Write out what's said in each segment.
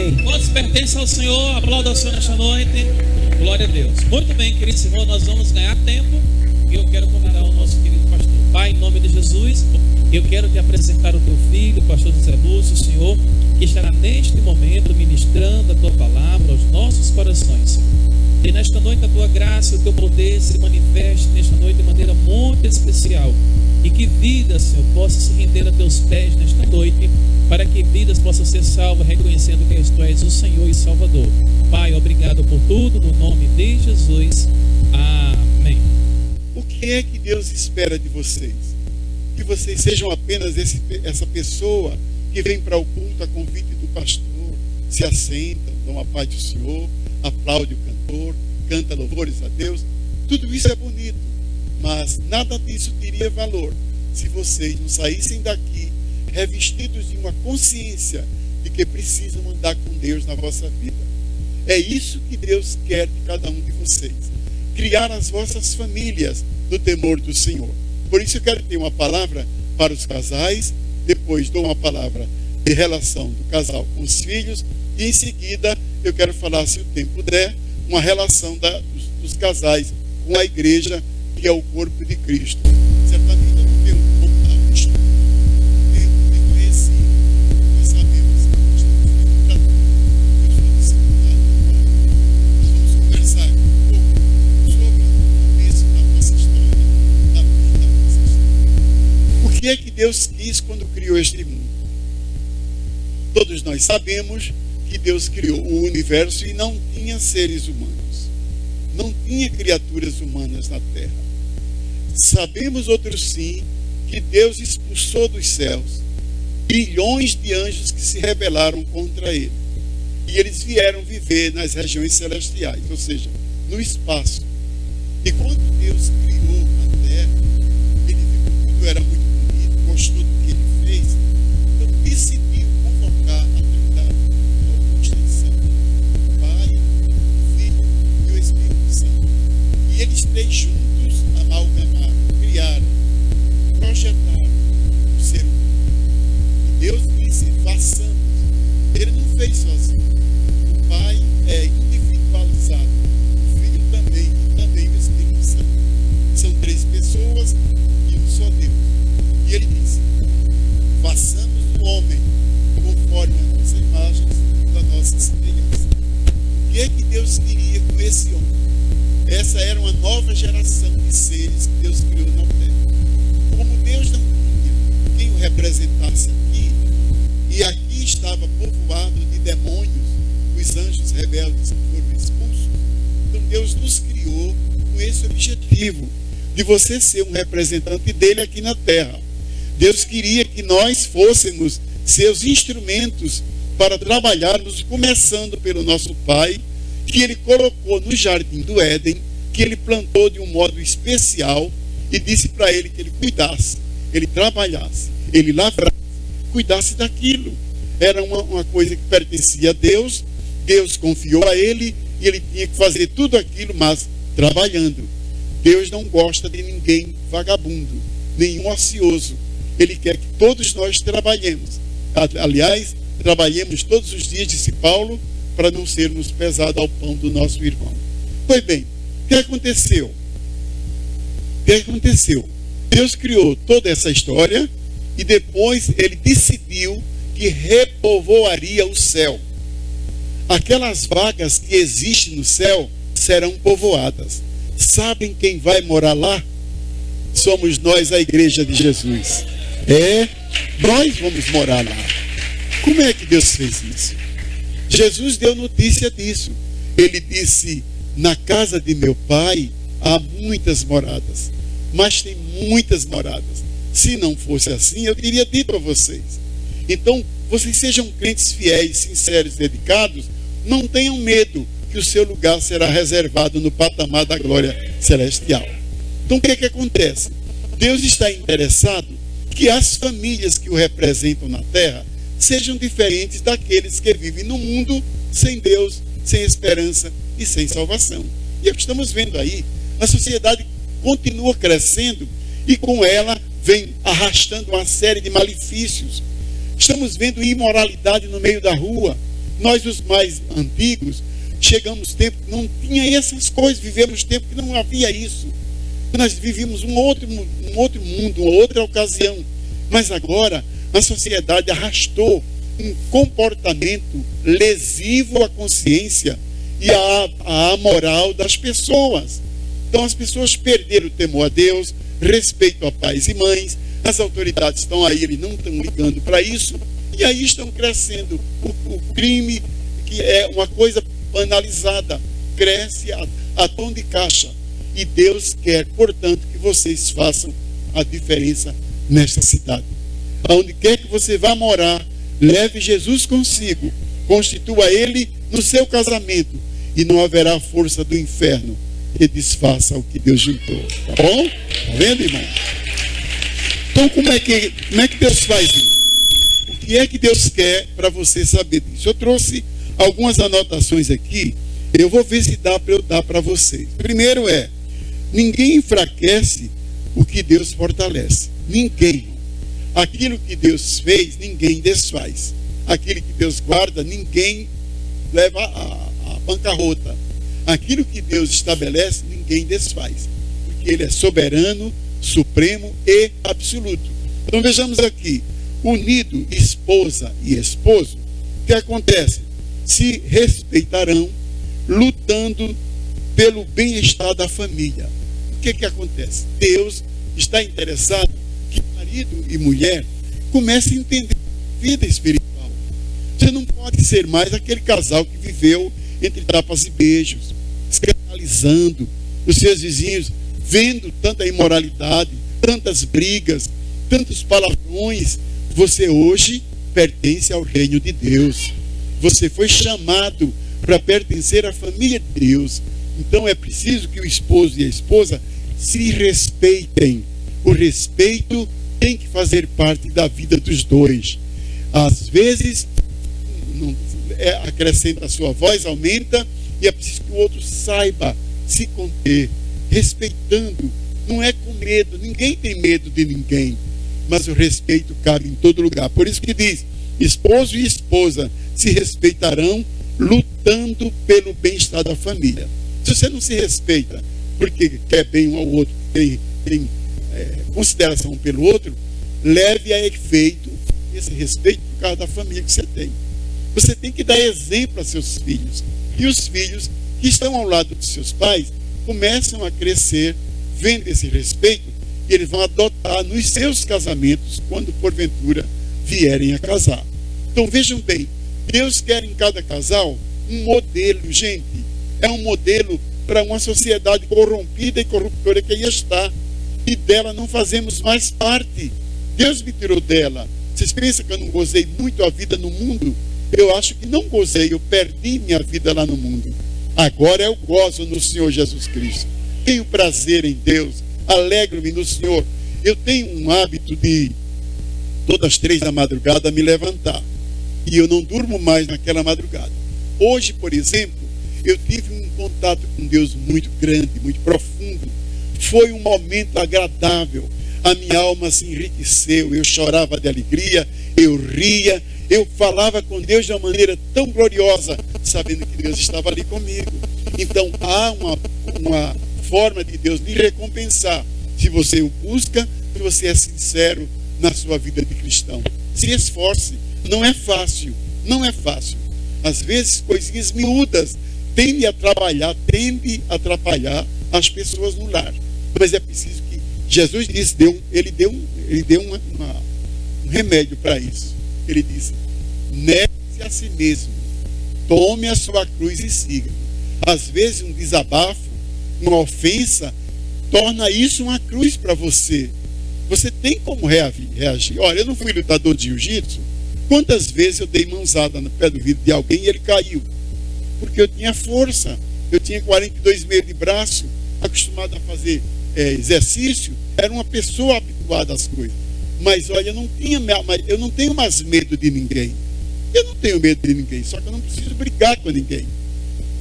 Amém. Quantos pertencem ao Senhor? Aplauda ao Senhor nesta noite. Glória a Deus. Muito bem, queridos irmãos, nós vamos ganhar tempo. E eu quero convidar o nosso querido pastor. Pai, em nome de Jesus, eu quero te apresentar o teu filho, o pastor José Lúcio, Senhor, que estará neste momento ministrando a tua palavra aos nossos corações. E nesta noite a tua graça e o teu poder se manifeste nesta noite de maneira muito especial. E que vidas, Senhor, possam se render a teus pés nesta noite, para que vidas possam ser salvas, reconhecendo que tu és o Senhor e Salvador. Pai, obrigado por tudo, no nome de Jesus. Amém. O que é que Deus espera de vocês? Que vocês sejam apenas essa pessoa que vem para o culto a convite do pastor, se assenta, dão a paz do Senhor, aplaude o cantor, canta louvores a Deus. Tudo isso é bonito, mas nada disso teria valor se vocês não saíssem daqui revestidos de uma consciência de que precisam andar com Deus na vossa vida. É isso que Deus quer de cada um de vocês. Criar as vossas famílias no temor do Senhor. Por isso eu quero ter uma palavra para os casais, depois dou uma palavra de relação do casal com os filhos, e em seguida eu quero falar, se o tempo der, uma relação dos casais com a igreja, que é o corpo de Cristo. Certamente eu não tenho como estudo, tempo de conhecer, nós sabemos que nós estamos para Deus. Nós vamos conversar um pouco sobre o começo da nossa história, da vida da nossa história. O que é que Deus quis quando criou este mundo? Todos nós sabemos que Deus criou o universo e não tinha seres humanos. Não tinha criaturas humanas na terra. Sabemos, outros sim, que Deus expulsou dos céus bilhões de anjos que se rebelaram contra ele. E eles vieram viver nas regiões celestiais, ou seja, no espaço. E quando Deus criou a terra, ele viu que tudo era muito bonito, gostou do que ele fez, então decidiu convocar a Trindade, a extensão, o Pai, o Filho e o Espírito Santo. E eles três juntos amalgamaram, criaram, projetaram o ser humano. E Deus disse, façamos. Ele não fez sozinho. O Pai é individualizado, o Filho também, e também o Espírito Santo. São três pessoas e um só Deus. E ele disse, façamos o homem conforme a nossa imagem, da nossa semelhança. O que é que Deus queria com esse homem? Essa era uma nova geração de seres que Deus criou na terra. Como Deus não tinha quem o representasse aqui, e aqui estava povoado de demônios, os anjos rebeldes que foram expulsos, então Deus nos criou com esse objetivo, de você ser um representante dele aqui na terra. Deus queria que nós fôssemos seus instrumentos para trabalharmos, começando pelo nosso Pai, que ele colocou no jardim do Éden, que ele plantou de um modo especial e disse para ele que ele cuidasse, ele trabalhasse, ele lavrasse, cuidasse daquilo. Era uma coisa que pertencia a Deus, Deus confiou a ele e ele tinha que fazer tudo aquilo, mas trabalhando. Deus não gosta de ninguém vagabundo, nenhum ocioso. Ele quer que todos nós trabalhemos. Aliás, trabalhemos todos os dias, disse Paulo, para não sermos pesados ao pão do nosso irmão. Pois bem, o que aconteceu? O que aconteceu? Deus criou toda essa história e depois ele decidiu que repovoaria o céu. Aquelas vagas que existem no céu serão povoadas. Sabem quem vai morar lá? Somos nós, a igreja de Jesus. Nós vamos morar lá. Como é que Deus fez isso? Jesus deu notícia disso. Ele disse, na casa de meu pai há muitas moradas, mas tem muitas moradas. Se não fosse assim, eu teria dito a vocês. Então, vocês sejam crentes fiéis, sinceros, dedicados, não tenham medo que o seu lugar será reservado no patamar da glória celestial. Então, o que é que acontece? Deus está interessado que as famílias que o representam na terra sejam diferentes daqueles que vivem no mundo sem Deus, sem esperança e sem salvação. E é o que estamos vendo aí. A sociedade continua crescendo e com ela vem arrastando uma série de malefícios. Estamos vendo imoralidade no meio da rua. Nós, os mais antigos, chegamos tempo que não tinha essas coisas, vivemos tempo que não havia isso. Nós vivíamos um outro mundo, uma outra ocasião. Mas agora a sociedade arrastou um comportamento lesivo à consciência e à moral das pessoas. Então as pessoas perderam o temor a Deus, respeito a pais e mães, as autoridades estão aí, eles não estão ligando para isso, e aí estão crescendo o crime, que é uma coisa banalizada, cresce a tom de caixa. E Deus quer, portanto, que vocês façam a diferença nesta cidade. Aonde quer que você vá morar, leve Jesus consigo, constitua Ele no seu casamento, e não haverá força do inferno que desfaça o que Deus juntou. Tá bom? Tá vendo, irmão? Então, como é que Deus faz isso? O que é que Deus quer para você saber disso? Eu trouxe algumas anotações aqui, eu vou ver se dá para eu dar para vocês. Primeiro ninguém enfraquece o que Deus fortalece. Ninguém. Aquilo que Deus fez, ninguém desfaz. Aquilo que Deus guarda, ninguém leva a bancarrota. Aquilo que Deus estabelece, ninguém desfaz. Porque Ele é soberano, supremo e absoluto. Então vejamos aqui, unido esposa e esposo, o que acontece? Se respeitarão, lutando pelo bem-estar da família. O que acontece? Deus está interessado que marido e mulher comecem a entender a vida espiritual. Você não pode ser mais aquele casal que viveu entre tapas e beijos, escandalizando os seus vizinhos, vendo tanta imoralidade, tantas brigas, tantos palavrões. Você hoje pertence ao reino de Deus. Você foi chamado para pertencer à família de Deus. Então é preciso que o esposo e a esposa se respeitem. O respeito tem que fazer parte da vida dos dois. Às vezes, acrescenta a sua voz, aumenta, e é preciso que o outro saiba se conter, respeitando. Não é com medo, ninguém tem medo de ninguém, mas o respeito cabe em todo lugar. Por isso que diz, esposo e esposa se respeitarão, lutando pelo bem-estar da família. Se você não se respeita porque quer bem um ao outro, tem consideração um pelo outro, leve a efeito esse respeito por causa da família que você tem. Você tem que dar exemplo a seus filhos. E os filhos que estão ao lado de seus pais começam a crescer vendo esse respeito, e eles vão adotar nos seus casamentos quando porventura vierem a casar. Então vejam bem, Deus quer em cada casal um modelo, gente. É um modelo para uma sociedade corrompida e corruptora que aí está, e dela não fazemos mais parte. Deus me tirou dela. Vocês pensam que eu não gozei muito a vida no mundo? Eu acho que não gozei, eu perdi minha vida lá no mundo. Agora eu gozo no Senhor Jesus Cristo. Tenho prazer em Deus, alegro-me no Senhor. Eu tenho um hábito de, todas as 3 da madrugada, me levantar. E eu não durmo mais naquela madrugada. Hoje, por exemplo, eu tive um contato com Deus muito grande, muito profundo. Foi um momento agradável. A minha alma se enriqueceu. Eu chorava de alegria, eu ria, eu falava com Deus de uma maneira tão gloriosa, sabendo que Deus estava ali comigo. Então há uma forma de Deus lhe recompensar, se você o busca, se você é sincero na sua vida de cristão. Se esforce. Não é fácil, não é fácil. Às vezes coisinhas miúdas tendem a atrapalhar as pessoas no lar. Mas é preciso que Jesus disse, ele deu um remédio para isso. Ele disse, negue-se a si mesmo, tome a sua cruz e siga. Às vezes um desabafo, uma ofensa, torna isso uma cruz para você. Você tem como reagir. Olha, eu não fui lutador de jiu-jitsu. Quantas vezes eu dei mãozada no pé do vidro de alguém e ele caiu? Porque eu tinha força. Eu tinha 42 meses de braço, acostumado a fazer exercício. Era uma pessoa habituada às coisas. Mas olha, eu não tenho mais medo de ninguém. Eu não tenho medo de ninguém, só que eu não preciso brigar com ninguém.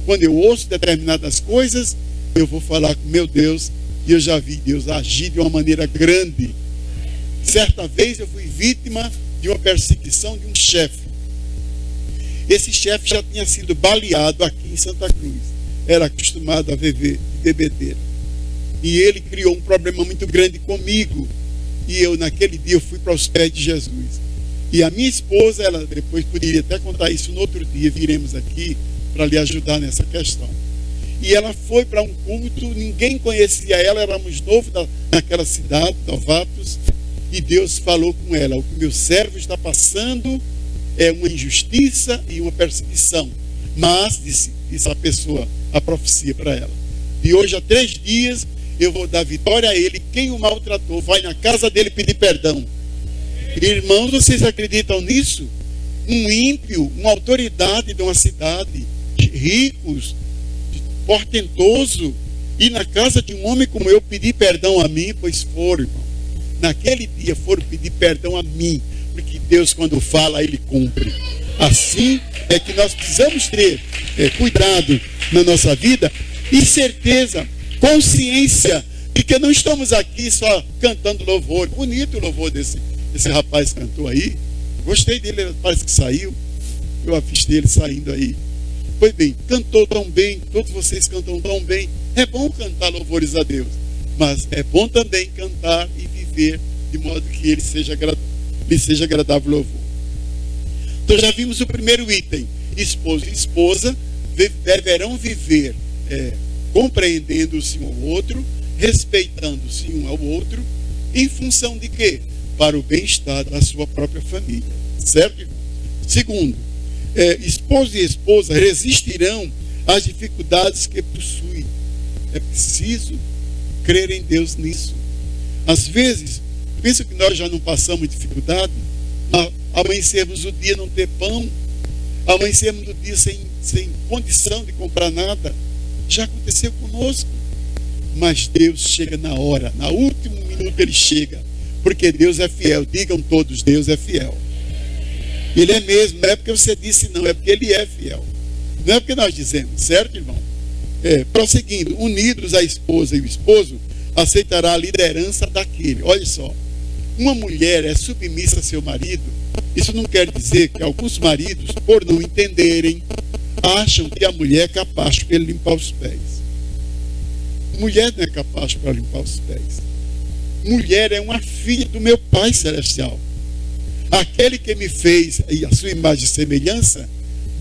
Quando eu ouço determinadas coisas, eu vou falar com meu Deus, e eu já vi Deus agir de uma maneira grande. Certa vez eu fui vítima de uma perseguição de um chefe. Esse chefe já tinha sido baleado aqui em Santa Cruz. Era acostumado a beber de bebedeira. E ele criou um problema muito grande comigo. E eu, naquele dia, eu fui para os pés de Jesus. E a minha esposa, ela depois poderia até contar isso no outro dia, viremos aqui para lhe ajudar nessa questão. E ela foi para um culto, ninguém conhecia ela, éramos novos naquela cidade, novatos, e Deus falou com ela: o que meu servo está passando é uma injustiça e uma perseguição. Mas, disse a pessoa, a profecia para ela: de hoje a 3 dias eu vou dar vitória a ele. Quem o maltratou vai na casa dele pedir perdão. Irmãos, vocês acreditam nisso? Um ímpio, uma autoridade de uma cidade, ricos, portentoso, e na casa de um homem como eu pedir perdão a mim? Pois foram, irmão. Naquele dia foram pedir perdão a mim, porque Deus, quando fala, Ele cumpre. Assim é que nós precisamos ter cuidado na nossa vida e certeza, consciência de que não estamos aqui só cantando louvor. Bonito o louvor desse rapaz cantou aí. Gostei dele, parece que saiu. Eu avistei ele saindo aí. Pois bem, cantou tão bem, todos vocês cantam tão bem. É bom cantar louvores a Deus, mas é bom também cantar e viver de modo que lhe seja agradável o louvor. Então já vimos o primeiro item: esposo e esposa deverão viver compreendendo-se um ao outro, respeitando-se um ao outro, em função de quê? Para o bem-estar da sua própria família. Certo, irmão? Segundo, esposo e esposa resistirão às dificuldades que possuem. É preciso crer em Deus nisso. Às vezes, penso que nós já não passamos dificuldade, amanhecermos o dia não ter pão, amanhecermos o dia sem condição de comprar nada. Já aconteceu conosco. Mas Deus chega na hora, na último minuto Ele chega, porque Deus é fiel. Digam todos: Deus é fiel. Ele é mesmo, não é porque você disse não, é porque Ele é fiel. Não é porque nós dizemos, certo, irmão? Prosseguindo, unidos a esposa e o esposo aceitará a liderança daquele. Olha só, uma mulher é submissa a seu marido. Isso não quer dizer que alguns maridos, por não entenderem, acham que a mulher é capaz para ele limpar os pés. Mulher não é capaz para limpar os pés. Mulher é uma filha do meu Pai Celestial. Aquele que me fez a sua imagem e semelhança,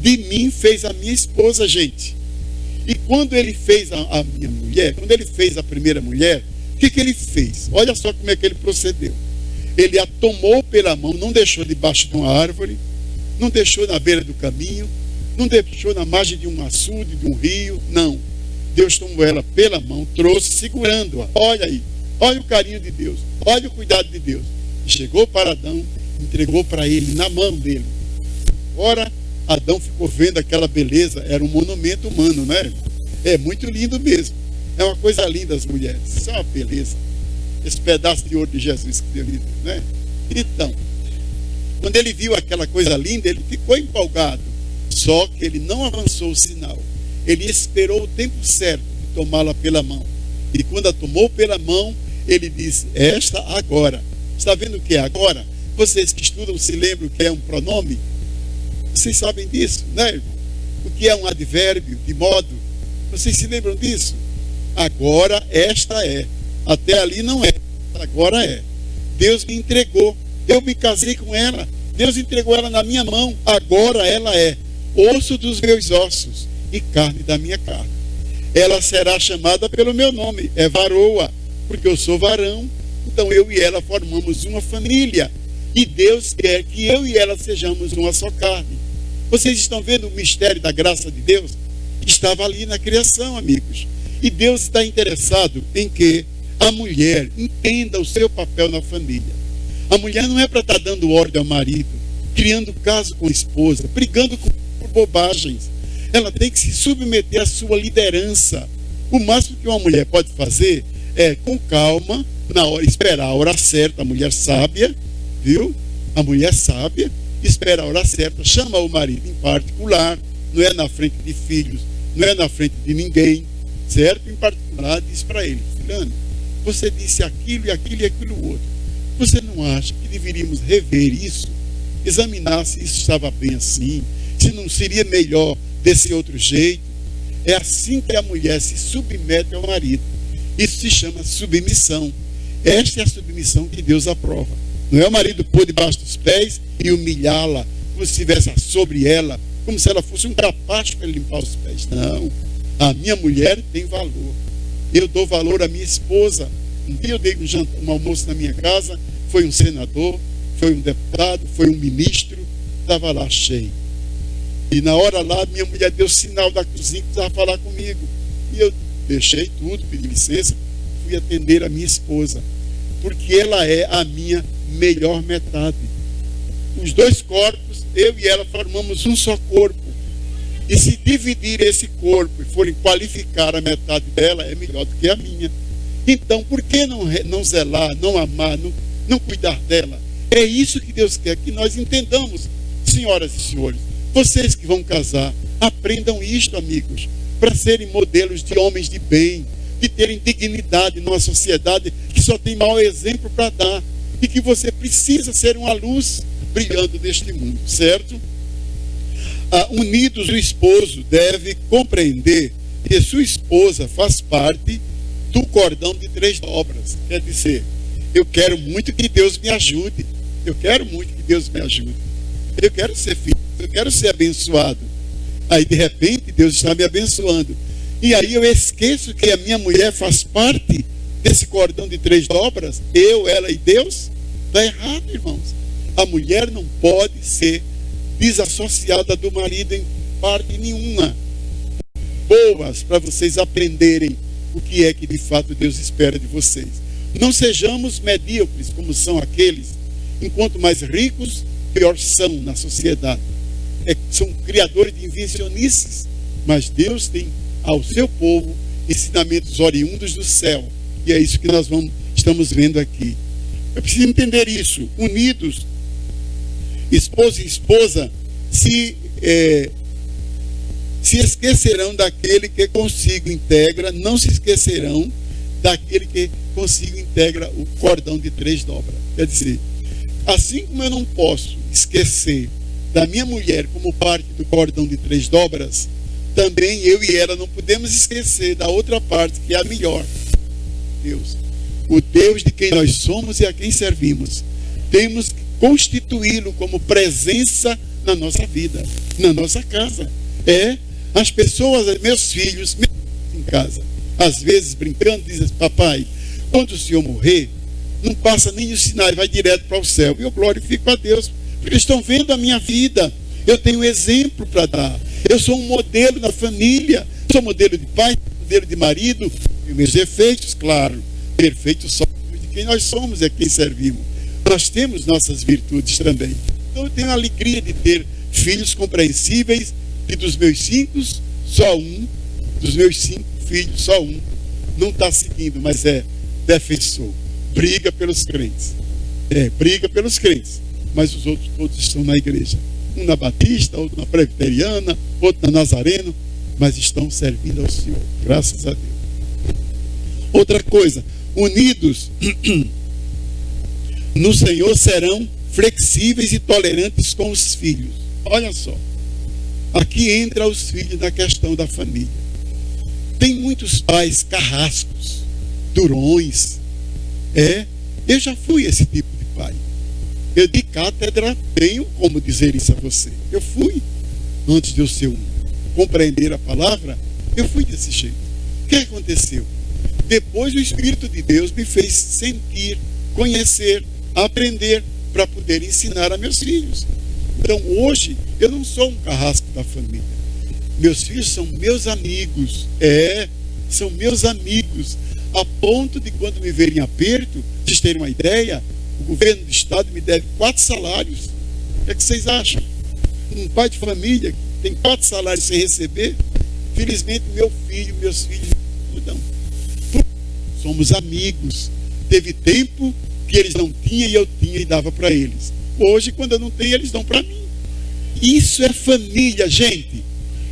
de mim fez a minha esposa, gente. E quando Ele fez a minha mulher, quando Ele fez a primeira mulher, o que Ele fez? Olha só como é que Ele procedeu. Ele a tomou pela mão, não deixou debaixo de uma árvore, não deixou na beira do caminho, não deixou na margem de um açude, de um rio, não. Deus tomou ela pela mão, trouxe, segurando-a. Olha aí, olha o carinho de Deus, olha o cuidado de Deus. E chegou para Adão, entregou para ele, na mão dele. Ora, Adão ficou vendo aquela beleza, era um monumento humano, né? É muito lindo mesmo. É uma coisa linda as mulheres, isso é uma beleza. Esse pedaço de ouro de Jesus que Deus lhe deu, né? Então, quando ele viu aquela coisa linda, ele ficou empolgado. Só que ele não avançou o sinal. Ele esperou o tempo certo de tomá-la pela mão. E quando a tomou pela mão, ele disse: esta agora. Está vendo o que é agora? Vocês que estudam se lembram o que é um pronome? Vocês sabem disso, né, irmão? O que é um advérbio de modo? Vocês se lembram disso? Agora esta é. Até ali não é. Agora é. Deus me entregou. Eu me casei com ela. Deus entregou ela na minha mão. Agora ela é osso dos meus ossos e carne da minha carne. Ela será chamada pelo meu nome. É varoa, porque eu sou varão. Então eu e ela formamos uma família. E Deus quer que eu e ela sejamos uma só carne. Vocês estão vendo o mistério da graça de Deus? Estava ali na criação, amigos. E Deus está interessado em que a mulher entenda o seu papel na família. A mulher não é para estar dando ordem ao marido, criando caso com a esposa, brigando por bobagens. Ela tem que se submeter à sua liderança. O máximo que uma mulher pode fazer é, com calma, na hora, esperar a hora certa. A mulher sábia, viu? A mulher sábia espera a hora certa, chama o marido em particular, não é na frente de filhos, não é na frente de ninguém, certo? Em particular, diz para ele: fulano, você disse aquilo e aquilo e aquilo outro. Você não acha que deveríamos rever isso? Examinar se isso estava bem assim, Se não seria melhor desse outro jeito? É assim que a mulher se submete ao marido. Isso se chama submissão. Esta é a submissão que Deus aprova. Não é o marido pôr debaixo dos pés e humilhá-la, como se estivesse sobre ela, como se ela fosse um capacho para limpar os pés. Não. A minha mulher tem valor. Eu dou valor à minha esposa. Um dia eu dei um almoço na minha casa, foi um senador, foi um deputado, foi um ministro, estava lá cheio. E na hora lá, minha mulher deu sinal da cozinha que precisava falar comigo. E eu deixei tudo, pedi licença, fui atender a minha esposa. Porque ela é a minha melhor metade. Os dois corpos, eu e ela, formamos um só corpo. E se dividir esse corpo e forem qualificar a metade dela, é melhor do que a minha. Então, por que não zelar, não amar, não cuidar dela? É isso que Deus quer que nós entendamos, senhoras e senhores. Vocês que vão casar, aprendam isto, amigos, para serem modelos de homens de bem, de terem dignidade numa sociedade que só tem mau exemplo para dar, e que você precisa ser uma luz brilhando neste mundo, certo? Unidos, o esposo deve compreender que sua esposa faz parte do cordão de 3 dobras. Quer dizer, eu quero muito que Deus me ajude. Eu quero muito que Deus me ajude. Eu quero ser filho, eu quero ser abençoado. Aí de repente Deus está me abençoando. E aí eu esqueço que a minha mulher faz parte desse cordão de 3 dobras. Eu, ela e Deus. Está errado, irmãos. A mulher não pode ser desassociada do marido em parte nenhuma. Boas para vocês aprenderem o que é que de fato Deus espera de vocês. Não sejamos medíocres como são aqueles, enquanto mais ricos, pior são na sociedade. São criadores de invencionices, mas Deus tem ao seu povo ensinamentos oriundos do céu, e é isso que nós estamos vendo aqui. Eu preciso entender isso. Unidos, esposo e esposa se esquecerão daquele que consigo integra, não se esquecerão daquele que consigo integra o cordão de 3 dobras. Quer dizer, assim como eu não posso esquecer da minha mulher como parte do cordão de 3 dobras, também eu e ela não podemos esquecer da outra parte, que é a melhor. Deus. O Deus de quem nós somos e a quem servimos. Temos que constituí-lo como presença na nossa vida, na nossa casa. As pessoas, meus filhos em casa, às vezes brincando, dizem: papai, quando o senhor morrer, não passa nem os sinais, vai direto para o céu. E eu glorifico a Deus, porque estão vendo a minha vida. Eu tenho exemplo para dar. Eu sou um modelo na família, sou modelo de pai, modelo de marido. E meus defeitos, claro, perfeitos só de quem nós somos, é quem servimos. Nós temos nossas virtudes também. Então eu tenho a alegria de ter filhos compreensíveis, e dos meus 5, só um, dos meus 5 filhos, só um, não está seguindo, mas é defensor, briga pelos crentes. Briga pelos crentes, mas os outros todos estão na igreja. Um na Batista, outro na Presbiteriana, outro na Nazareno, mas estão servindo ao Senhor, graças a Deus. Outra coisa, unidos no Senhor serão flexíveis e tolerantes com os filhos. Olha só, aqui entra os filhos na questão da família. Tem muitos pais carrascos, durões. Eu já fui esse tipo de pai. Eu de cátedra tenho como dizer isso a você. Eu fui, antes de eu ser compreender a palavra, eu fui desse jeito. O que aconteceu? Depois o Espírito de Deus me fez sentir, conhecer, aprender, para poder ensinar a meus filhos. Então hoje eu não sou um carrasco da família. Meus filhos são meus amigos. São meus amigos. A ponto de, quando me verem aperto, vocês terem uma ideia, o governo do estado me deve 4 salários. O que é que vocês acham? Um pai de família que tem 4 salários sem receber, felizmente meus filhos mudam. Somos amigos. Teve tempo que eles não tinham e eu tinha e dava para eles. Hoje, quando eu não tenho, eles dão para mim. Isso é família, gente.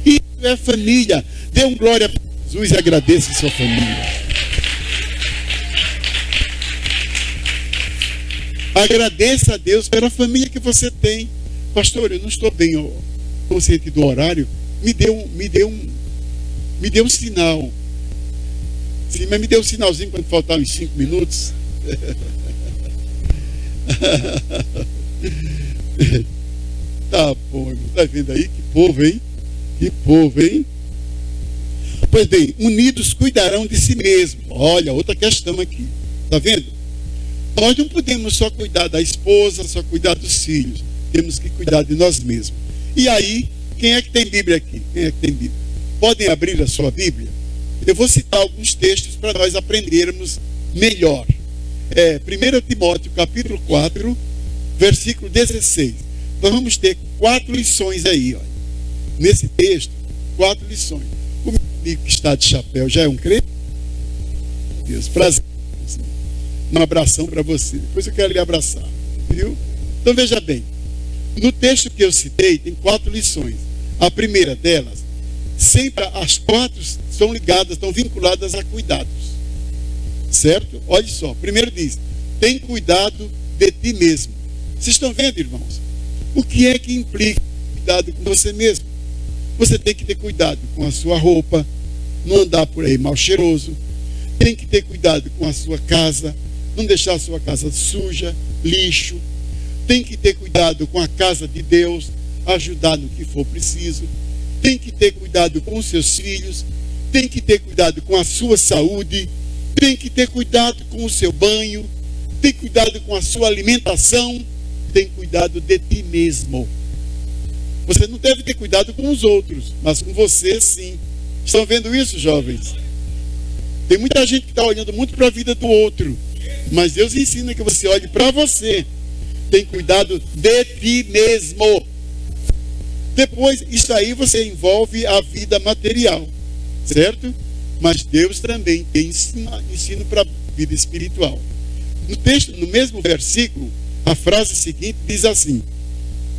Isso é família. Dê um glória a Jesus e agradeça a sua família. Agradeça a Deus pela família que você tem. Pastor, eu não estou bem. consciente do horário, me deu um sinal. Sim, mas me deu um sinalzinho quando faltavam uns 5 minutos. Tá bom, irmão. Tá vendo aí? Que povo, hein? Que povo, hein? Pois bem, unidos cuidarão de si mesmos. Olha, outra questão aqui. Tá vendo? Nós não podemos só cuidar da esposa, só cuidar dos filhos. Temos que cuidar de nós mesmos. E aí, quem é que tem Bíblia aqui? Quem é que tem Bíblia? Podem abrir a sua Bíblia? Eu vou citar alguns textos para nós aprendermos melhor. 1 Timóteo, capítulo 4, versículo 16. Nós vamos ter 4 lições aí, olha. Nesse texto, 4 lições. O meu amigo que está de chapéu já é um crente? Deus, prazer. Um abração para você. Depois eu quero lhe abraçar. Viu? Então veja bem. No texto que eu citei, tem 4 lições. A primeira delas, sempre as 4 são ligadas, estão vinculadas a cuidados. Certo? Olha só. Primeiro diz: tem cuidado de ti mesmo. Vocês estão vendo, irmãos? O que é que implica cuidado com você mesmo? Você tem que ter cuidado com a sua roupa, não andar por aí mal cheiroso. Tem que ter cuidado com a sua casa, não deixar a sua casa suja, lixo. Tem que ter cuidado com a casa de Deus, ajudar no que for preciso. Tem que ter cuidado com os seus filhos. Tem que ter cuidado com a sua saúde. Tem que ter cuidado com o seu banho. Tem cuidado com a sua alimentação. Tem cuidado de ti mesmo. Você não deve ter cuidado com os outros, mas com você sim. Estão vendo isso, jovens? Tem muita gente que está olhando muito para a vida do outro, mas Deus ensina que você olhe para você. Tem cuidado de ti mesmo. Depois, isso aí você envolve a vida material, certo? Mas Deus também tem ensino para a vida espiritual. No texto, no mesmo versículo, a frase seguinte diz assim: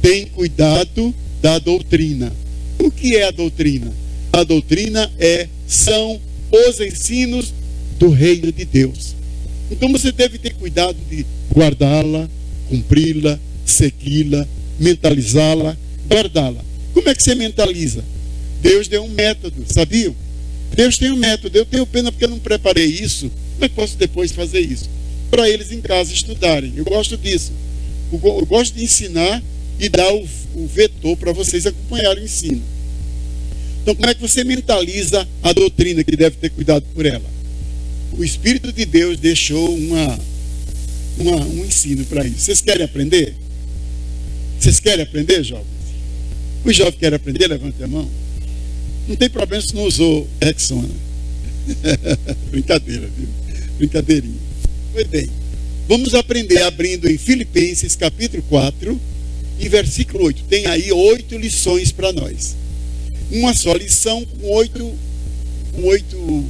tem cuidado da doutrina. O que é a doutrina? A doutrina são os ensinos do reino de Deus. Então você deve ter cuidado de guardá-la, cumpri-la, segui-la, mentalizá-la, guardá-la. Como é que você mentaliza? Deus deu um método, sabiam? Deus tem um método. Eu tenho pena porque eu não preparei isso. Como é que posso depois fazer isso? Para eles em casa estudarem. Eu gosto disso. Eu gosto de ensinar e dar o vetor para vocês acompanharem o ensino. Então, como é que você mentaliza a doutrina que deve ter cuidado por ela? O Espírito de Deus deixou um ensino para isso. Vocês querem aprender? Vocês querem aprender, jovens? Os jovens querem aprender? Levante a mão. Não tem problema se não usou Rexona. Brincadeira, viu? Brincadeirinha. Pois bem, vamos aprender abrindo em Filipenses capítulo 4 e versículo 8. Tem aí 8 lições para nós. Uma só lição com 8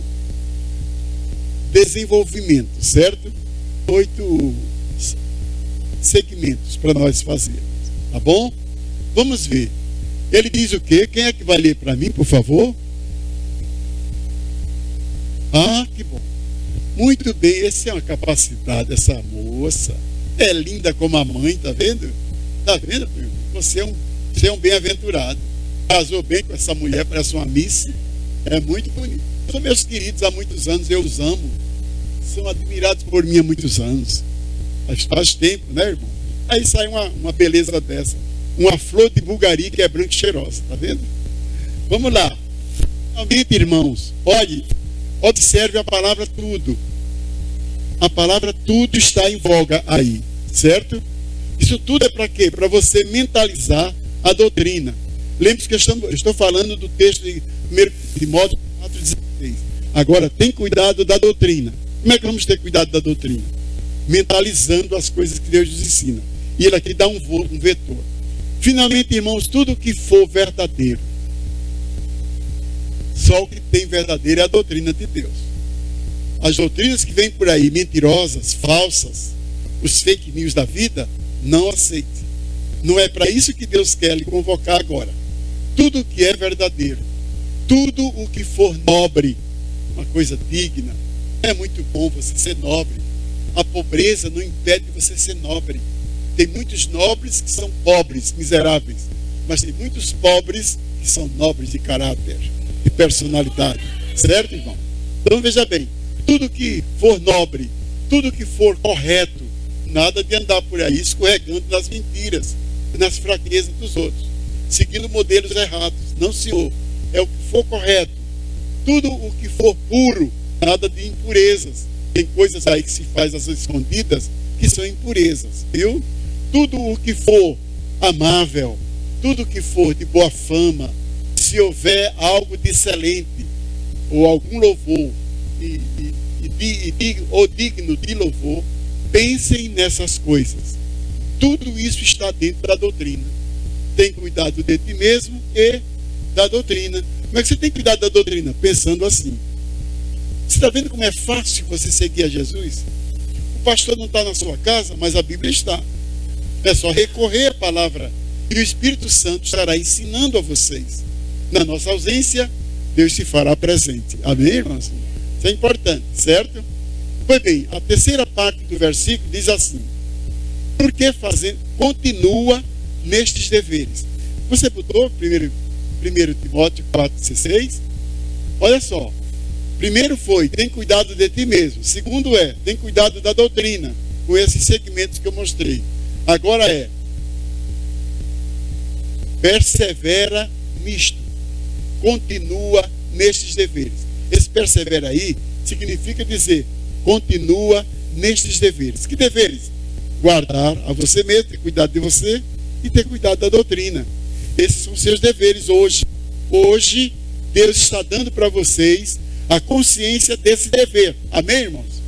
desenvolvimentos, certo? 8 segmentos para nós fazermos, tá bom? Vamos ver. Ele diz o quê? Quem é que vai ler para mim, por favor? Ah, que bom. Muito bem, essa é uma capacidade, essa moça. É linda como a mãe, tá vendo? Tá vendo, meu? Você é um bem-aventurado. Casou bem com essa mulher, parece uma miss. É muito bonito. São meus queridos há muitos anos, eu os amo. São admirados por mim há muitos anos. Faz tempo, né, irmão? Aí sai uma beleza dessa. Uma flor de Bulgari que é branca e cheirosa, tá vendo? Vamos lá. Finalmente, irmãos, olhe, observe a palavra tudo. A palavra tudo está em voga aí, certo? Isso tudo é para quê? Para você mentalizar a doutrina. Lembre-se que eu estou falando do texto de 1 Timóteo 4,16. Agora, tem cuidado da doutrina. Como é que vamos ter cuidado da doutrina? Mentalizando as coisas que Deus nos ensina. E ele aqui dá um vetor. Finalmente, irmãos, tudo que for verdadeiro. Só o que tem verdadeiro é a doutrina de Deus. As doutrinas que vêm por aí, mentirosas, falsas, os fake news da vida, não aceite. Não é para isso que Deus quer lhe convocar agora. Tudo o que é verdadeiro, tudo o que for nobre, uma coisa digna, é muito bom você ser nobre. A pobreza não impede você ser nobre. Tem muitos nobres que são pobres, miseráveis. mas tem muitos pobres que são nobres de caráter, de personalidade. Certo, irmão? Então veja bem, tudo que for nobre, tudo que for correto, nada de andar por aí escorregando nas mentiras, nas fraquezas dos outros, seguindo modelos errados. Não, senhor, é o que for correto. Tudo o que for puro, nada de impurezas. Tem coisas aí que se faz às escondidas que são impurezas, viu? Tudo o que for amável, tudo que for de boa fama, se houver algo de excelente, ou algum louvor, ou digno de louvor, pensem nessas coisas. Tudo isso está dentro da doutrina. Tem cuidado de ti mesmo e da doutrina. Como é que você tem cuidado da doutrina? Pensando assim. Você está vendo como é fácil você seguir a Jesus? O pastor não está na sua casa, mas a Bíblia está. É só recorrer à palavra e o Espírito Santo estará ensinando a vocês. Na nossa ausência, Deus se fará presente. Amém, irmãos? Isso é importante, certo? Pois bem, a terceira parte do versículo diz assim: porque fazendo, continua nestes deveres. Você botou 1 Timóteo 4,16? Olha só. Primeiro foi, tem cuidado de ti mesmo. Segundo tem cuidado da doutrina, com esses segmentos que eu mostrei. Agora persevera nisto. Continua nestes deveres. Esse persevera aí significa dizer, continua nestes deveres. Que deveres? Guardar a você mesmo, ter cuidado de você e ter cuidado da doutrina. Esses são seus deveres hoje. Hoje, Deus está dando para vocês a consciência desse dever. Amém, irmãos?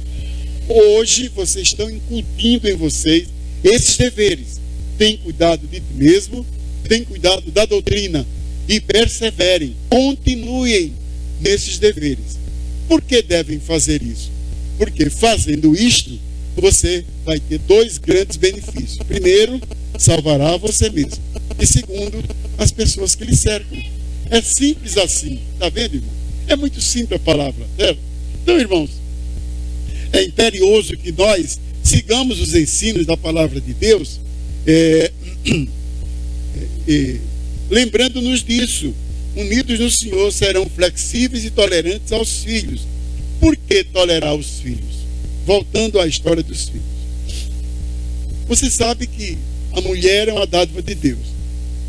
Hoje, vocês estão incutindo em vocês esses deveres. Tem cuidado de ti mesmo, tem cuidado da doutrina e perseverem, continuem nesses deveres. Por que devem fazer isso? Porque fazendo isto, você vai ter dois grandes benefícios. Primeiro, salvará você mesmo. E segundo, as pessoas que lhe cercam. É simples assim. Está vendo, irmão? É muito simples a palavra, certo? Então, irmãos, é imperioso que nós sigamos os ensinos da palavra de Deus, lembrando-nos disso. Unidos no Senhor, serão flexíveis e tolerantes aos filhos. Por que tolerar os filhos? Voltando à história dos filhos. Você sabe que a mulher é uma dádiva de Deus.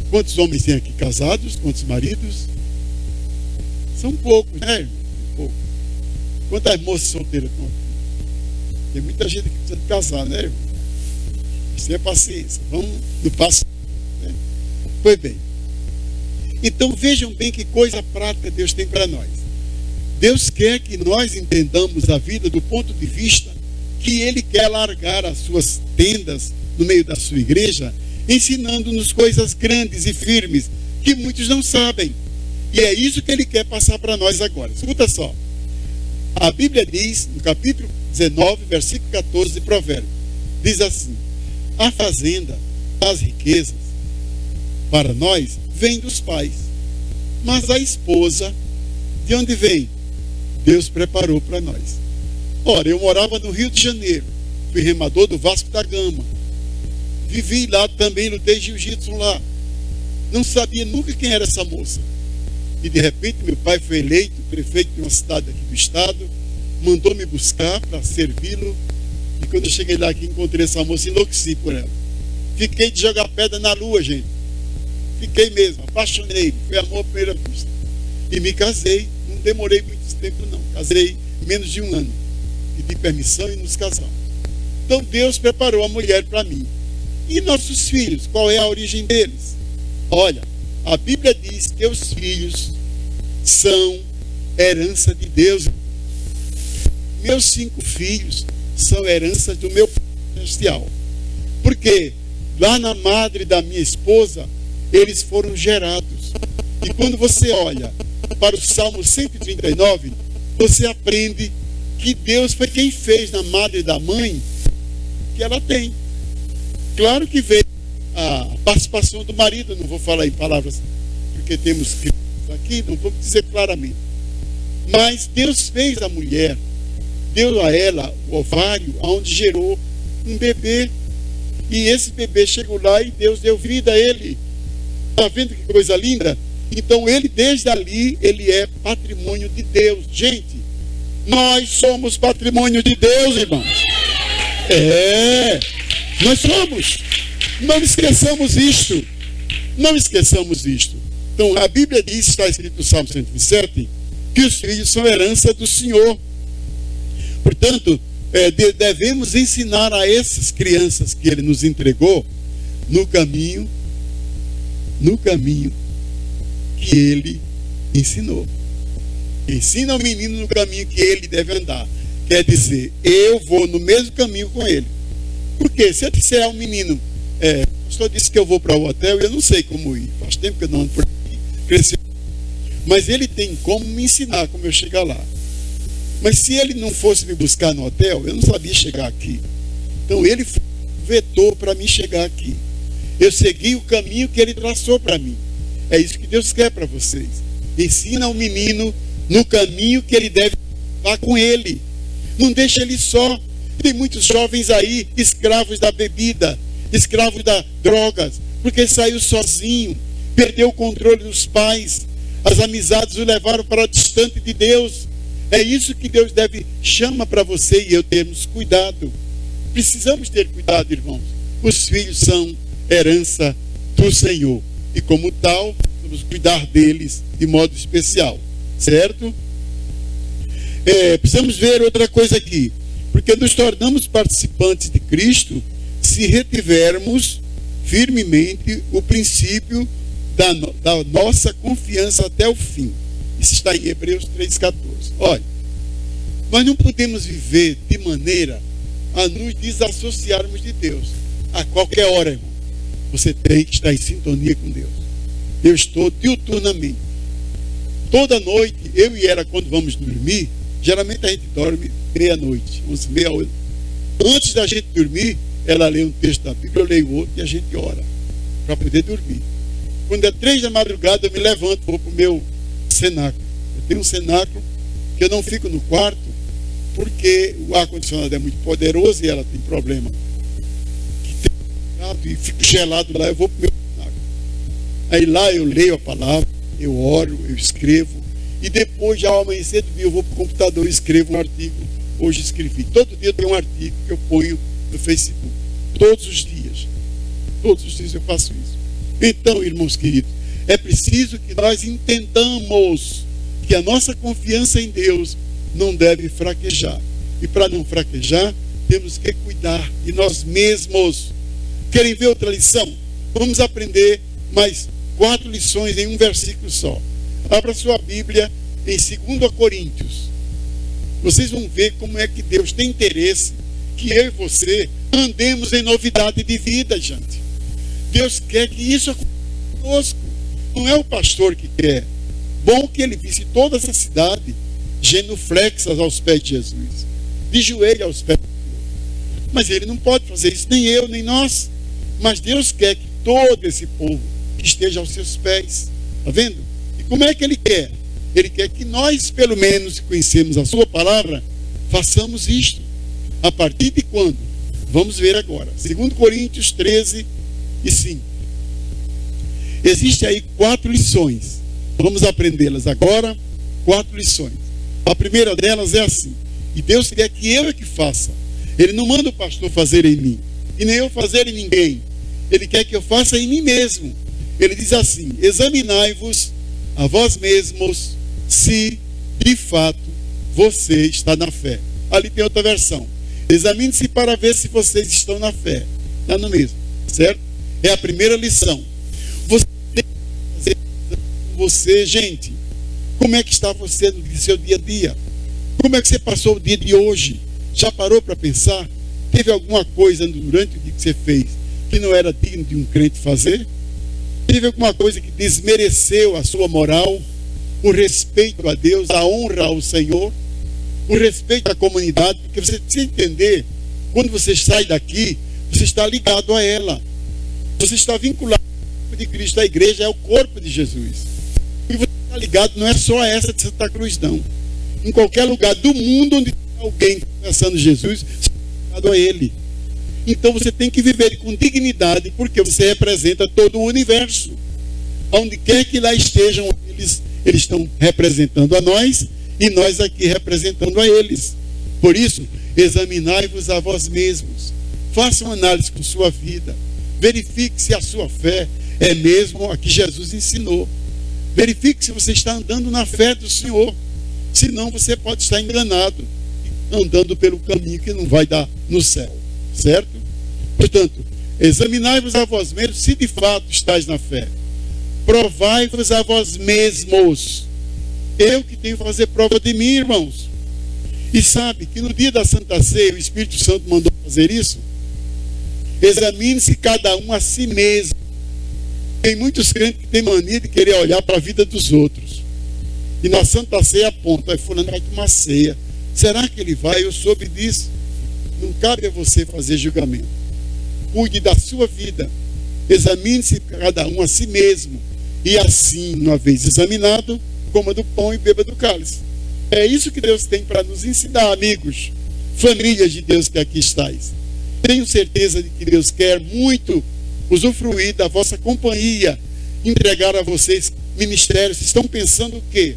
Quantos homens tem aqui casados? Quantos maridos? São poucos, né, irmão? Poucos. Quantas moças solteiras estão aqui? Tem muita gente que precisa de casar, né, irmão? Isso é paciência. Vamos no passo. Né? Pois bem. Então vejam bem que coisa prática Deus tem para nós. Deus quer que nós entendamos a vida do ponto de vista que Ele quer largar as suas tendas no meio da sua igreja, ensinando-nos coisas grandes e firmes que muitos não sabem. E é isso que Ele quer passar para nós agora. Escuta só. A Bíblia diz, no capítulo 19, versículo 14 de Provérbios, diz assim: a fazenda, as riquezas, para nós, vem dos pais. Mas a esposa, de onde vem? Deus preparou para nós. Ora, eu morava no Rio de Janeiro, fui remador do Vasco da Gama, vivi lá também, lutei jiu-jitsu lá, não sabia nunca quem era essa moça, e de repente meu pai foi eleito prefeito de uma cidade aqui do estado, mandou me buscar para servi-lo, e quando eu cheguei lá que encontrei essa moça, enlouqueci por ela, fiquei de jogar pedra na lua, gente, fiquei mesmo, apaixonei, foi amor à primeira vista, e me casei. Não demorei muito tempo não, casei menos de um ano, pedi permissão e nos casamos. Então Deus preparou a mulher para mim. E nossos filhos, qual é a origem deles? Olha, a Bíblia diz que os filhos são herança de Deus. Meus 5 filhos são herança do meu Pai celestial, porque lá na madre da minha esposa eles foram gerados. E quando você olha para o Salmo 139, você aprende que Deus foi quem fez na madre da mãe que ela tem. Claro que veio a participação do marido, não vou falar em palavras porque temos crianças aqui, não vou dizer claramente. Mas Deus fez a mulher, deu a ela o ovário, onde gerou um bebê. E esse bebê chegou lá e Deus deu vida a ele. Está vendo que coisa linda? Então ele, desde ali, ele é patrimônio de Deus. Gente, nós somos patrimônio de Deus, irmãos. Nós somos. Não esqueçamos isto. Não esqueçamos isto. Então a Bíblia diz, está escrito no Salmo 127, que os filhos são herança do Senhor. Portanto, devemos ensinar a essas crianças que ele nos entregou no caminho que ele ensinou. Ensina o menino no caminho que ele deve andar. Quer dizer, eu vou no mesmo caminho com ele. Porque se eu disser ao menino, o pastor disse que eu vou para o hotel e eu não sei como ir. Faz tempo que eu não ando por aqui, cresceu. Mas ele tem como me ensinar como eu chegar lá. Mas se ele não fosse me buscar no hotel, eu não sabia chegar aqui. Então ele vetou para mim chegar aqui. Eu segui o caminho que ele traçou para mim. É isso que Deus quer para vocês. Ensina o menino no caminho que ele deve estar com ele. Não deixa ele só. Tem muitos jovens aí, escravos da bebida, escravos das drogas, porque saiu sozinho, perdeu o controle dos pais, as amizades o levaram para distante de Deus. É isso que Deus chama para você e eu termos cuidado. Precisamos ter cuidado, irmãos. Os filhos são herança do Senhor. E como tal, vamos cuidar deles de modo especial. Certo? Precisamos ver outra coisa aqui. Porque nos tornamos participantes de Cristo se retivermos firmemente o princípio da nossa confiança até o fim. Isso está em Hebreus 3,14. Olha, nós não podemos viver de maneira a nos desassociarmos de Deus. A qualquer hora, irmão, você tem que estar em sintonia com Deus. Eu estou diuturnamente. Toda noite, eu e ela, quando vamos dormir, geralmente a gente dorme meia-noite, 11h30. Antes da gente dormir, ela lê um texto da Bíblia, eu leio outro e a gente ora para poder dormir. Quando é 3 da madrugada, eu me levanto, vou para o meu cenáculo. Eu tenho um cenáculo que eu não fico no quarto, porque o ar-condicionado é muito poderoso e ela tem problema. E fico gelado lá, eu vou para o meu cenáculo. Aí lá eu leio a palavra, eu oro, eu escrevo. E depois, já ao amanhecer do dia, eu vou para o computador e escrevo um artigo. Hoje escrevi. Todo dia tem um artigo que eu ponho no Facebook. Todos os dias. Todos os dias eu faço isso. Então, irmãos queridos, é preciso que nós entendamos que a nossa confiança em Deus não deve fraquejar. E para não fraquejar, temos que cuidar de nós mesmos. Querem ver outra lição? Vamos aprender mais 4 lições em um versículo só. Abra sua Bíblia em 2 Coríntios. Vocês vão ver como é que Deus tem interesse que eu e você andemos em novidade de vida, gente. Deus quer que isso aconteça conosco. Não é o pastor que quer. Bom que ele visse toda essa cidade genuflexas aos pés de Jesus, de joelho aos pés de Jesus. Mas ele não pode fazer isso, nem eu, nem nós. Mas Deus quer que todo esse povo esteja aos seus pés. Está vendo? E como é que ele quer? Ele quer que nós, pelo menos, que conhecemos a sua palavra, façamos isto. A partir de quando? Vamos ver agora. 2 Coríntios 13:5. Existem aí 4 lições. Vamos aprendê-las agora. 4 lições. A primeira delas é assim. E Deus quer que eu é que faça. Ele não manda o pastor fazer em mim. E nem eu fazer em ninguém. Ele quer que eu faça em mim mesmo. Ele diz assim: examinai-vos a vós mesmos se de fato você está na fé. Ali tem outra versão. Examine-se para ver se vocês estão na fé. Está no mesmo, certo? É a primeira lição. Você tem que fazer com você, gente. Como é que está você no seu dia a dia? Como é que você passou o dia de hoje? Já parou para pensar? Teve alguma coisa durante o dia que você fez que não era digno de um crente fazer? Teve alguma coisa que desmereceu a sua moral, o respeito a Deus, a honra ao Senhor, o respeito à comunidade? Porque você precisa entender, quando você sai daqui, você está ligado a ela. Você está vinculado ao corpo de Cristo. A igreja é o corpo de Jesus. E você está ligado, não é só a essa de Santa Cruz, não. Em qualquer lugar do mundo onde tem alguém confessando Jesus, você está ligado a Ele. Então você tem que viver com dignidade, porque você representa todo o universo. Onde quer que lá estejam, eles estão representando a nós e nós aqui representando a eles. Por isso, examinai-vos a vós mesmos. Faça uma análise com sua vida. Verifique se a sua fé é mesmo a que Jesus ensinou. Verifique se você está andando na fé do Senhor. Senão você pode estar enganado, andando pelo caminho que não vai dar no céu. Certo? Portanto, examinai-vos a vós mesmos se de fato estáis na fé. Provai-vos a vós mesmos. Eu que tenho que fazer prova de mim, irmãos. E sabe que no dia da Santa Ceia, o Espírito Santo mandou fazer isso? Examine-se cada um a si mesmo. Tem muitos crentes que têm mania de querer olhar para a vida dos outros. E na Santa Ceia aponta, aí fulano vai tomar ceia. Será que ele vai? Eu soube disso. Não cabe a você fazer julgamento. Cuide da sua vida. Examine-se cada um a si mesmo. E assim, uma vez examinado, coma do pão e beba do cálice. É isso que Deus tem para nos ensinar, amigos. Famílias de Deus que aqui estáis. Tenho certeza de que Deus quer muito usufruir da vossa companhia, entregar a vocês ministérios. Estão pensando o quê?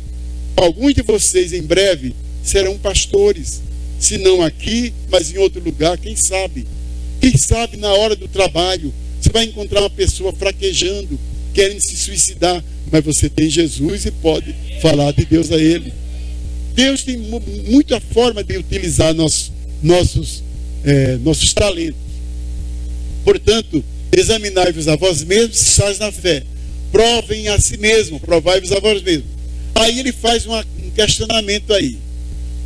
Alguns de vocês em breve serão pastores. Se não aqui, mas em outro lugar, quem sabe? Quem sabe na hora do trabalho você vai encontrar uma pessoa fraquejando, querendo se suicidar, mas você tem Jesus e pode falar de Deus a ele. Deus tem muita forma de utilizar nossos talentos. Portanto, examinai-vos a vós mesmos se estáis na fé. Provem a si mesmo, provai-vos a vós mesmos. Aí ele faz um questionamento aí.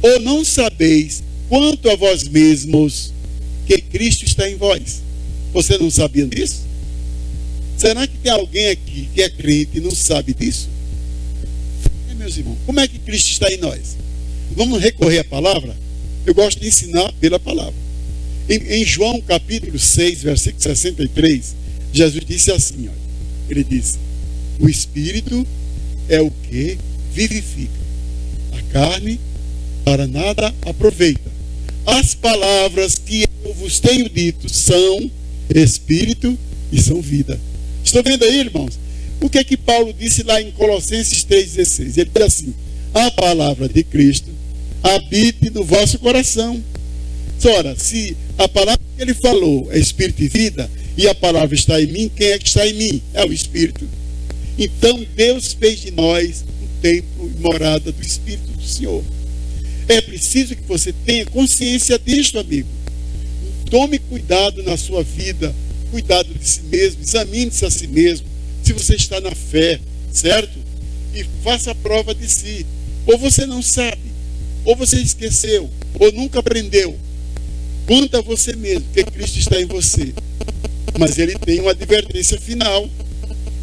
Ou não sabeis quanto a vós mesmos que Cristo está em vós? Você não sabia disso? Será que tem alguém aqui que é crente e não sabe disso? Meus irmãos, como é que Cristo está em nós? Vamos recorrer à palavra? Eu gosto de ensinar pela palavra. Em João capítulo 6, versículo 63, Jesus disse assim, olha, ele disse, o Espírito é o que vivifica, a carne para nada aproveita. As palavras que eu vos tenho dito são Espírito e são vida. Estão vendo aí, irmãos? O que é que Paulo disse lá em Colossenses 3,16? Ele diz assim, a palavra de Cristo habite no vosso coração. Ora, se a palavra que ele falou é Espírito e vida, e a palavra está em mim, quem é que está em mim? É o Espírito. Então Deus fez de nós um templo e morada do Espírito do Senhor. É preciso que você tenha consciência disto, amigo. Tome cuidado na sua vida, cuidado de si mesmo, examine-se a si mesmo, se você está na fé, certo? E faça a prova de si. Ou você não sabe, ou você esqueceu, ou nunca aprendeu. Quanto a você mesmo, que Cristo está em você. Mas ele tem uma advertência final.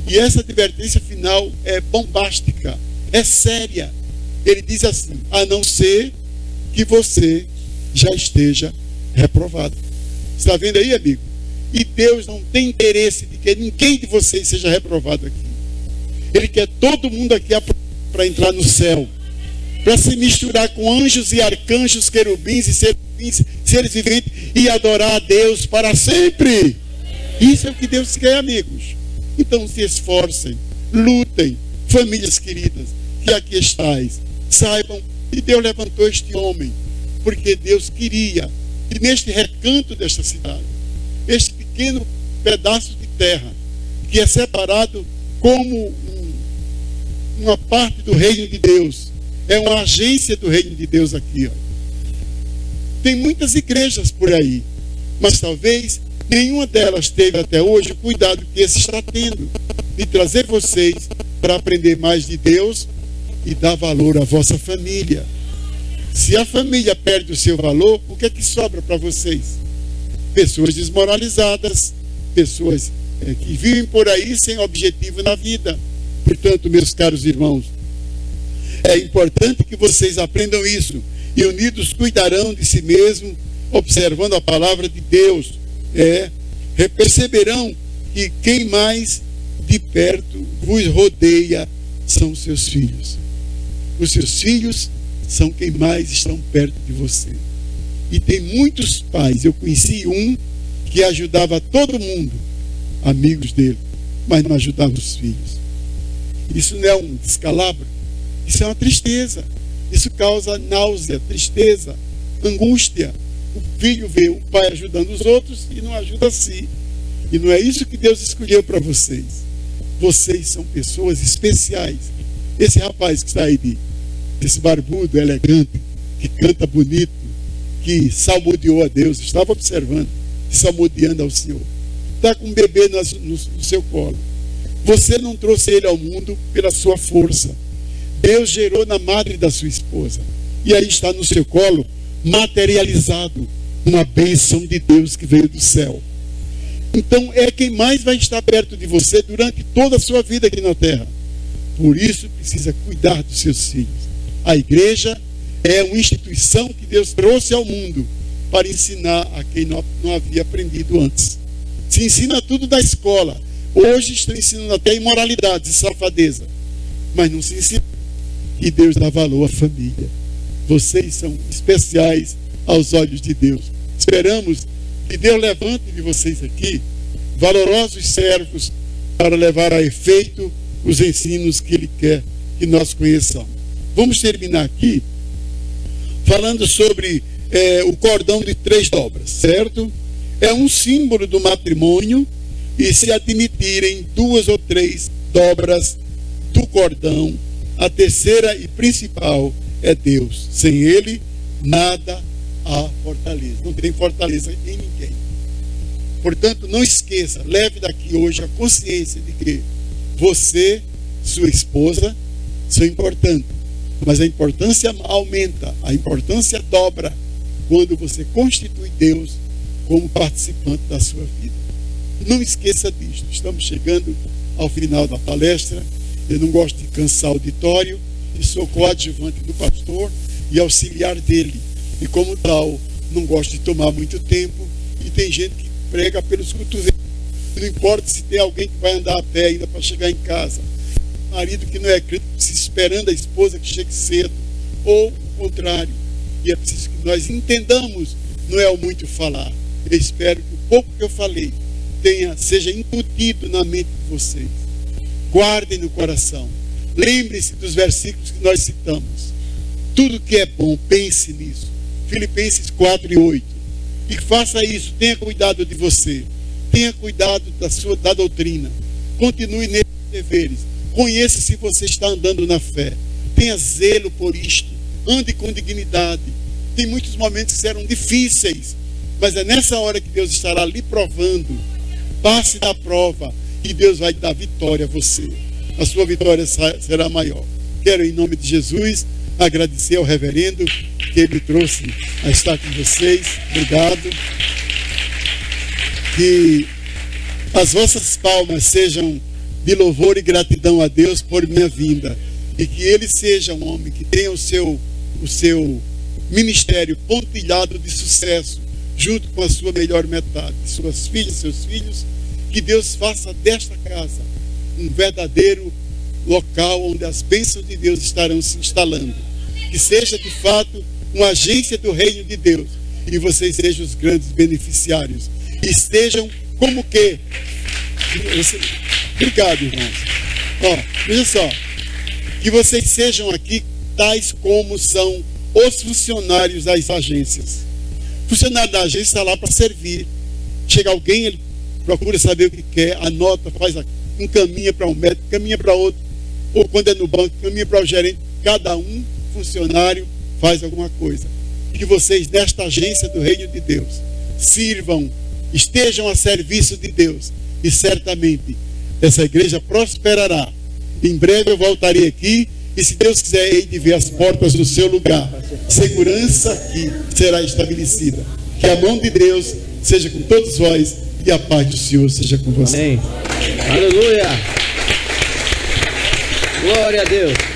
E essa advertência final é bombástica, é séria. Ele diz assim, a não ser que você já esteja reprovado. Está vendo aí, amigo? E Deus não tem interesse de que ninguém de vocês seja reprovado aqui. Ele quer todo mundo aqui para entrar no céu, para se misturar com anjos e arcanjos, querubins e serafins, seres viventes, e adorar a Deus para sempre. Isso é o que Deus quer, amigos. Então se esforcem, lutem, famílias queridas, que aqui estáis, saibam que Deus levantou este homem, porque Deus queria que neste recanto desta cidade, este pequeno pedaço de terra, que é separado como uma parte do reino de Deus, é uma agência do reino de Deus aqui, ó. Tem muitas igrejas por aí, mas talvez nenhuma delas teve até hoje o cuidado que esse está tendo, de trazer vocês para aprender mais de Deus e dar valor à vossa família. Se a família perde o seu valor, o que é que sobra para vocês? Pessoas desmoralizadas, pessoas que vivem por aí sem objetivo na vida. Portanto, meus caros irmãos, é importante que vocês aprendam isso, e unidos cuidarão de si mesmos, observando a palavra de Deus. Perceberão que quem mais de perto vos rodeia são os seus filhos. Os seus filhos são quem mais estão perto de você. E tem muitos pais, eu conheci um que ajudava todo mundo, amigos dele, mas não ajudava os filhos. Isso não é um descalabro, isso é uma tristeza. Isso causa náusea, tristeza, angústia. O filho vê o pai ajudando os outros e não ajuda a si. E não é isso que Deus escolheu para vocês. Vocês são pessoas especiais. Esse rapaz que está aí, esse barbudo, elegante, que canta bonito, que salmodiou a Deus, estava observando, salmodiando ao Senhor. Está com um bebê no seu colo. Você não trouxe ele ao mundo pela sua força. Deus gerou na madre da sua esposa. E aí está no seu colo, materializado, uma bênção de Deus que veio do céu. Então é quem mais vai estar perto de você durante toda a sua vida aqui na terra. Por isso precisa cuidar dos seus filhos. A igreja é uma instituição que Deus trouxe ao mundo para ensinar a quem não havia aprendido antes. Se ensina tudo da escola. Hoje estão ensinando até imoralidade e safadeza. Mas não se ensina que Deus dá valor à família. Vocês são especiais aos olhos de Deus. Esperamos que Deus levante de vocês aqui valorosos servos para levar a efeito os ensinos que Ele quer que nós conheçamos. Vamos terminar aqui falando sobre o cordão de 3 dobras, certo? É um símbolo do matrimônio, e se admitirem 2 ou 3 dobras do cordão, a terceira e principal é Deus. Sem Ele, nada há fortaleza. Não tem fortaleza em ninguém. Portanto, não esqueça, leve daqui hoje a consciência de que você, sua esposa, são importantes. Mas a importância aumenta, a importância dobra quando você constitui Deus como participante da sua vida. Não esqueça disto. Estamos chegando ao final da palestra. Eu não gosto de cansar o auditório, e sou coadjuvante do pastor e auxiliar dele. E como tal, não gosto de tomar muito tempo. E tem gente que prega pelos cotovelos. Não importa se tem alguém que vai andar a pé ainda para chegar em casa. Marido que não é crente, se esperando a esposa que chegue cedo. Ou o contrário. E é preciso que nós entendamos, não é o muito falar. Eu espero que o pouco que eu falei seja incutido na mente de vocês. Guardem no coração. Lembre-se dos versículos que nós citamos. Tudo que é bom, pense nisso. Filipenses 4:8. E faça isso, tenha cuidado de você. Tenha cuidado da doutrina. Continue nesses deveres. Conheça se você está andando na fé. Tenha zelo por isto. Ande com dignidade. Tem muitos momentos que serão difíceis, mas é nessa hora que Deus estará lhe provando. Passe da prova e Deus vai dar vitória a você. A sua vitória será maior. Quero, em nome de Jesus, agradecer ao reverendo que ele trouxe a estar com vocês. Obrigado. Que as vossas palmas sejam de louvor e gratidão a Deus por minha vinda. E que ele seja um homem que tenha o seu ministério pontilhado de sucesso, junto com a sua melhor metade, suas filhas, seus filhos. Que Deus faça desta casa um verdadeiro local onde as bênçãos de Deus estarão se instalando. Que seja de fato uma agência do reino de Deus e vocês sejam os grandes beneficiários. E estejam como que... Obrigado, irmãos. Veja só. Que vocês sejam aqui tais como são os funcionários das agências. O funcionário da agência está lá para servir. Chega alguém, ele procura saber o que quer, anota, encaminha para um médico, encaminha para outro, ou quando é no banco, encaminha para o gerente. Cada funcionário faz alguma coisa. Que vocês, nesta agência do reino de Deus, sirvam, estejam a serviço de Deus, e certamente essa igreja prosperará. Em breve eu voltarei aqui, e se Deus quiser, hei de ver as portas do seu lugar. Segurança aqui será estabelecida. Que a mão de Deus seja com todos vós e a paz do Senhor seja com vocês. Amém. Aleluia. Glória a Deus.